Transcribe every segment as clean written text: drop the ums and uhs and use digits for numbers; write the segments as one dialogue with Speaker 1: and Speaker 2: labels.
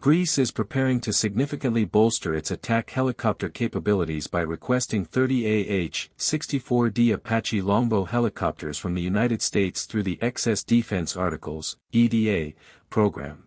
Speaker 1: Greece is preparing to significantly bolster its attack helicopter capabilities by requesting 30 AH-64D Apache Longbow helicopters from the United States through the Excess Defense Articles (EDA) program.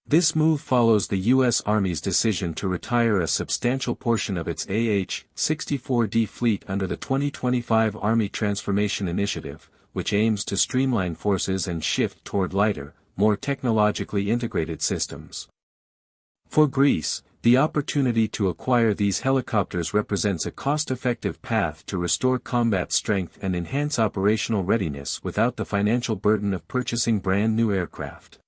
Speaker 1: This move follows the U.S. Army's decision to retire a substantial portion of its AH-64D fleet under the 2025 Army Transformation Initiative, which aims to streamline forces and shift toward lighter, more technologically integrated systems. For Greece, the opportunity to acquire these helicopters represents a cost-effective path to restore combat strength and enhance operational readiness without the financial burden of purchasing brand-new aircraft.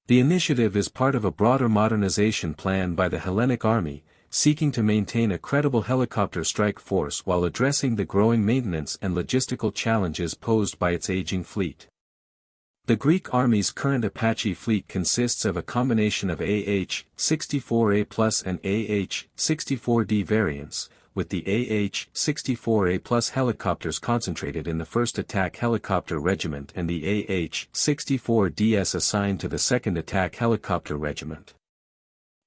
Speaker 1: The initiative is part of a broader modernization plan by the Hellenic Army, seeking to maintain a credible helicopter strike force while addressing the growing maintenance and logistical challenges posed by its aging fleet. The Greek Army's current Apache fleet consists of a combination of AH-64A Plus and AH-64D variants, with the AH-64A Plus helicopters concentrated in the 1st Attack Helicopter Regiment and the AH-64DS assigned to the 2nd Attack Helicopter Regiment.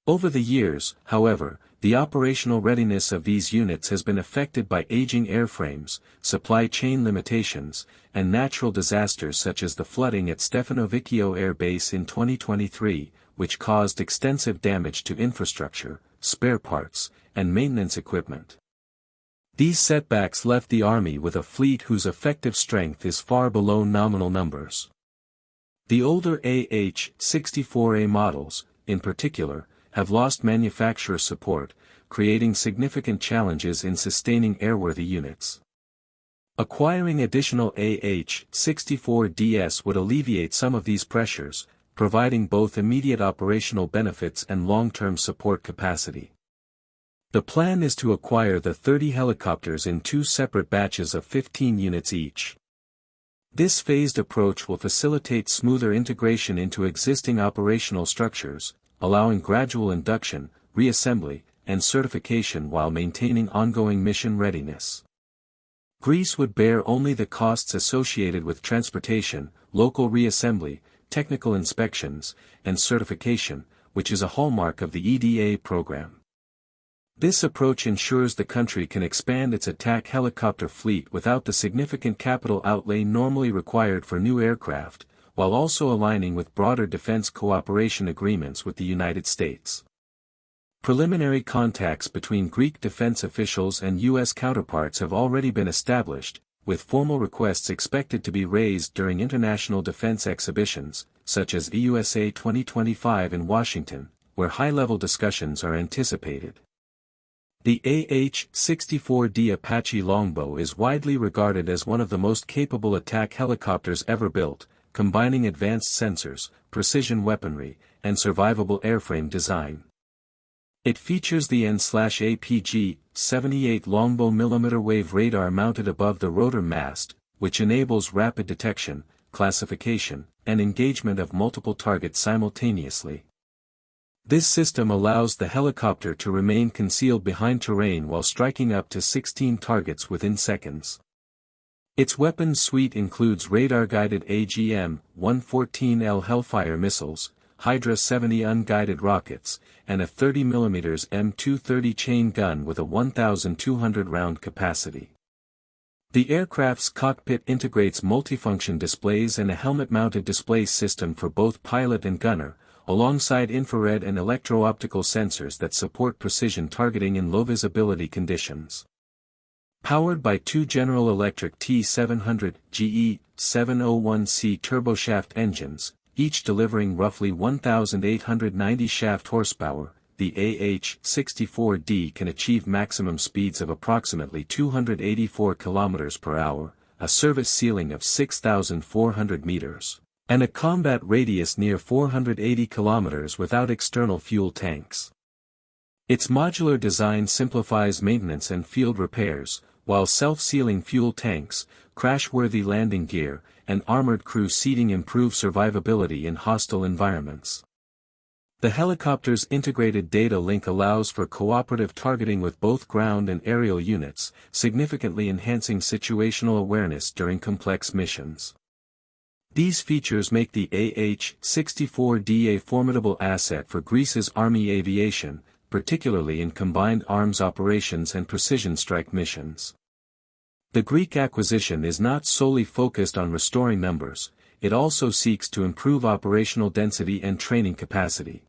Speaker 1: Over the years, however, the operational readiness of these units has been affected by aging airframes, supply chain limitations, and natural disasters such as the flooding at Stefanovicchio Air Base in 2023, which caused extensive damage to infrastructure, spare parts, and maintenance equipment. These setbacks left the Army with a fleet whose effective strength is far below nominal numbers. The older AH-64A models, in particular, have lost manufacturer support, creating significant challenges in sustaining airworthy units. Acquiring additional AH-64DS would alleviate some of these pressures, providing both immediate operational benefits and long-term support capacity. The plan is to acquire the 30 helicopters in 2 separate batches of 15 units each. This phased approach will facilitate smoother integration into existing operational structures, allowing gradual induction, reassembly, and certification while maintaining ongoing mission readiness. Greece would bear only the costs associated with transportation, local reassembly, technical inspections, and certification, which is a hallmark of the EDA program. This approach ensures the country can expand its attack helicopter fleet without the significant capital outlay normally required for new aircraft, while also aligning with broader defense cooperation agreements with the United States. Preliminary contacts between Greek defense officials and U.S. counterparts have already been established, with formal requests expected to be raised during international defense exhibitions, such as EUSA 2025 in Washington, where high-level discussions are anticipated. The AH-64D Apache Longbow is widely regarded as one of the most capable attack helicopters ever built, combining advanced sensors, precision weaponry, and survivable airframe design. It features the APG-78 Longbow millimeter-wave radar mounted above the rotor mast, which enables rapid detection, classification, and engagement of multiple targets simultaneously. This system allows the helicopter to remain concealed behind terrain while striking up to 16 targets within seconds. Its weapons suite includes radar-guided AGM-114 Hellfire missiles, Hydra 70 unguided rockets, and a 30mm M230 chain gun with a 1,200-round capacity. The aircraft's cockpit integrates multifunction displays and a helmet-mounted display system for both pilot and gunner, alongside infrared and electro-optical sensors that support precision targeting in low-visibility conditions. Powered by 2 General Electric T700 GE701C turboshaft engines, each delivering roughly 1,890 shaft horsepower, the AH-64D can achieve maximum speeds of approximately 284 km per hour, a service ceiling of 6,400 meters, and a combat radius near 480 km without external fuel tanks. Its modular design simplifies maintenance and field repairs, while self-sealing fuel tanks, crash-worthy landing gear, and armored crew seating improve survivability in hostile environments. The helicopter's integrated data link allows for cooperative targeting with both ground and aerial units, significantly enhancing situational awareness during complex missions. These features make the AH-64D a formidable asset for Greece's Army aviation, particularly in combined arms operations and precision strike missions. The Greek acquisition is not solely focused on restoring numbers, it also seeks to improve operational density and training capacity.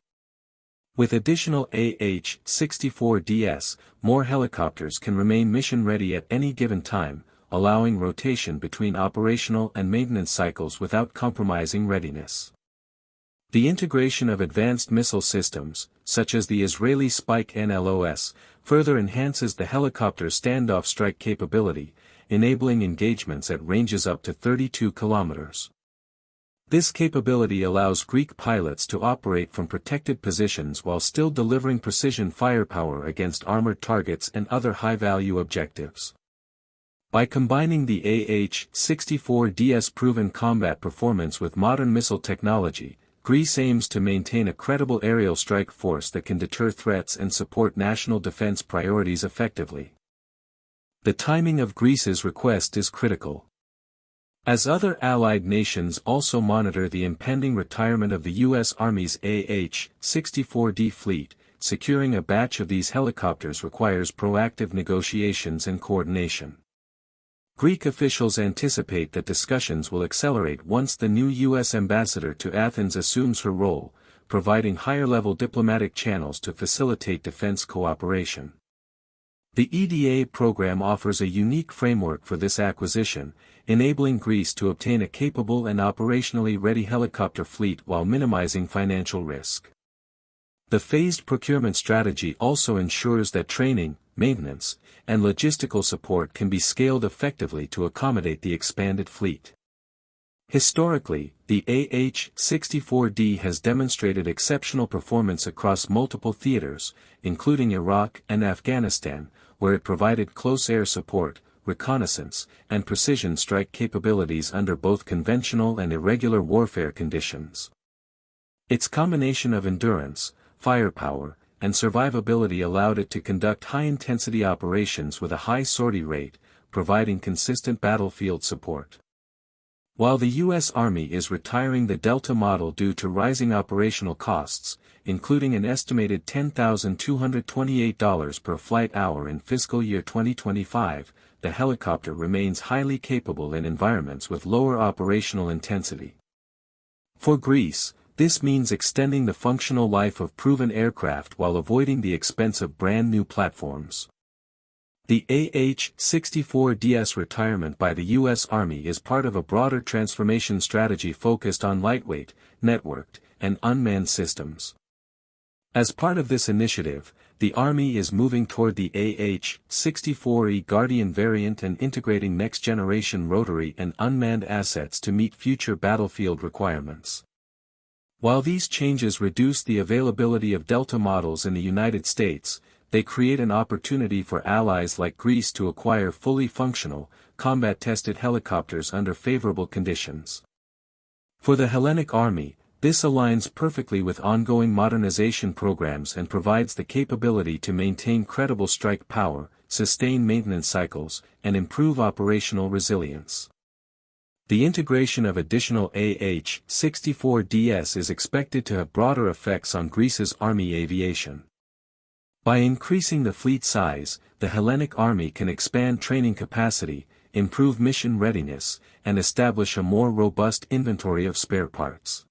Speaker 1: With additional AH-64Ds, more helicopters can remain mission-ready at any given time, allowing rotation between operational and maintenance cycles without compromising readiness. The integration of advanced missile systems, such as the Israeli Spike NLOS, further enhances the helicopter's standoff strike capability, enabling engagements at ranges up to 32 kilometers. This capability allows Greek pilots to operate from protected positions while still delivering precision firepower against armored targets and other high-value objectives. By combining the AH-64D's proven combat performance with modern missile technology, Greece aims to maintain a credible aerial strike force that can deter threats and support national defense priorities effectively. The timing of Greece's request is critical. As other allied nations also monitor the impending retirement of the U.S. Army's AH-64D fleet, securing a batch of these helicopters requires proactive negotiations and coordination. Greek officials anticipate that discussions will accelerate once the new U.S. ambassador to Athens assumes her role, providing higher-level diplomatic channels to facilitate defense cooperation. The EDA program offers a unique framework for this acquisition, enabling Greece to obtain a capable and operationally ready helicopter fleet while minimizing financial risk. The phased procurement strategy also ensures that training, maintenance, and logistical support can be scaled effectively to accommodate the expanded fleet. Historically, the AH-64D has demonstrated exceptional performance across multiple theaters, including Iraq and Afghanistan, where it provided close air support, reconnaissance, and precision strike capabilities under both conventional and irregular warfare conditions. Its combination of endurance, firepower, and survivability allowed it to conduct high-intensity operations with a high sortie rate, providing consistent battlefield support. While the U.S. Army is retiring the Delta model due to rising operational costs, including an estimated $10,228 per flight hour in fiscal year 2025, the helicopter remains highly capable in environments with lower operational intensity. For Greece, this means extending the functional life of proven aircraft while avoiding the expense of brand-new platforms. The AH-64D's retirement by the U.S. Army is part of a broader transformation strategy focused on lightweight, networked, and unmanned systems. As part of this initiative, the Army is moving toward the AH-64E Guardian variant and integrating next-generation rotary and unmanned assets to meet future battlefield requirements. While these changes reduce the availability of Delta models in the United States, they create an opportunity for allies like Greece to acquire fully functional, combat-tested helicopters under favorable conditions. For the Hellenic Army, this aligns perfectly with ongoing modernization programs and provides the capability to maintain credible strike power, sustain maintenance cycles, and improve operational resilience. The integration of additional AH-64Ds is expected to have broader effects on Greece's army aviation. By increasing the fleet size, the Hellenic Army can expand training capacity, improve mission readiness, and establish a more robust inventory of spare parts.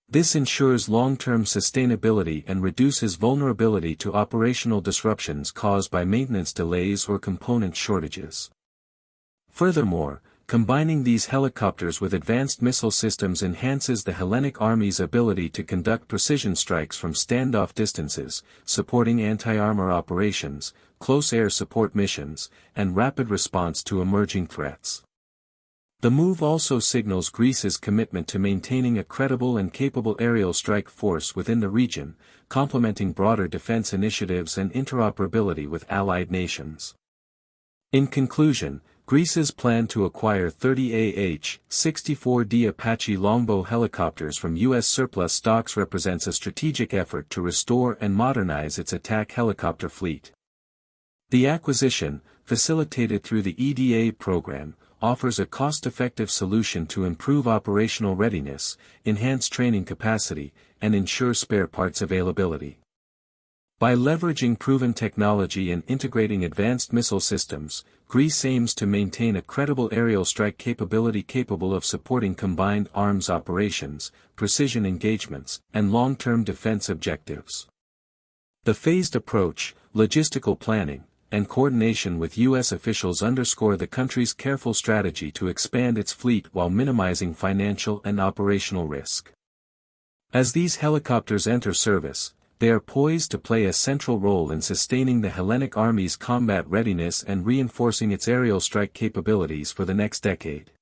Speaker 1: This ensures long-term sustainability and reduces vulnerability to operational disruptions caused by maintenance delays or component shortages. Furthermore, combining these helicopters with advanced missile systems enhances the Hellenic Army's ability to conduct precision strikes from standoff distances, supporting anti-armor operations, close air support missions, and rapid response to emerging threats. The move also signals Greece's commitment to maintaining a credible and capable aerial strike force within the region, complementing broader defense initiatives and interoperability with allied nations. In conclusion, Greece's plan to acquire 30 AH-64D Apache Longbow helicopters from U.S. surplus stocks represents a strategic effort to restore and modernize its attack helicopter fleet. The acquisition, facilitated through the EDA program, offers a cost-effective solution to improve operational readiness, enhance training capacity, and ensure spare parts availability. By leveraging proven technology and integrating advanced missile systems, Greece aims to maintain a credible aerial strike capability capable of supporting combined arms operations, precision engagements, and long-term defense objectives. The phased approach, logistical planning, and coordination with U.S. officials underscore the country's careful strategy to expand its fleet while minimizing financial and operational risk. As these helicopters enter service, they are poised to play a central role in sustaining the Hellenic Army's combat readiness and reinforcing its aerial strike capabilities for the next decade.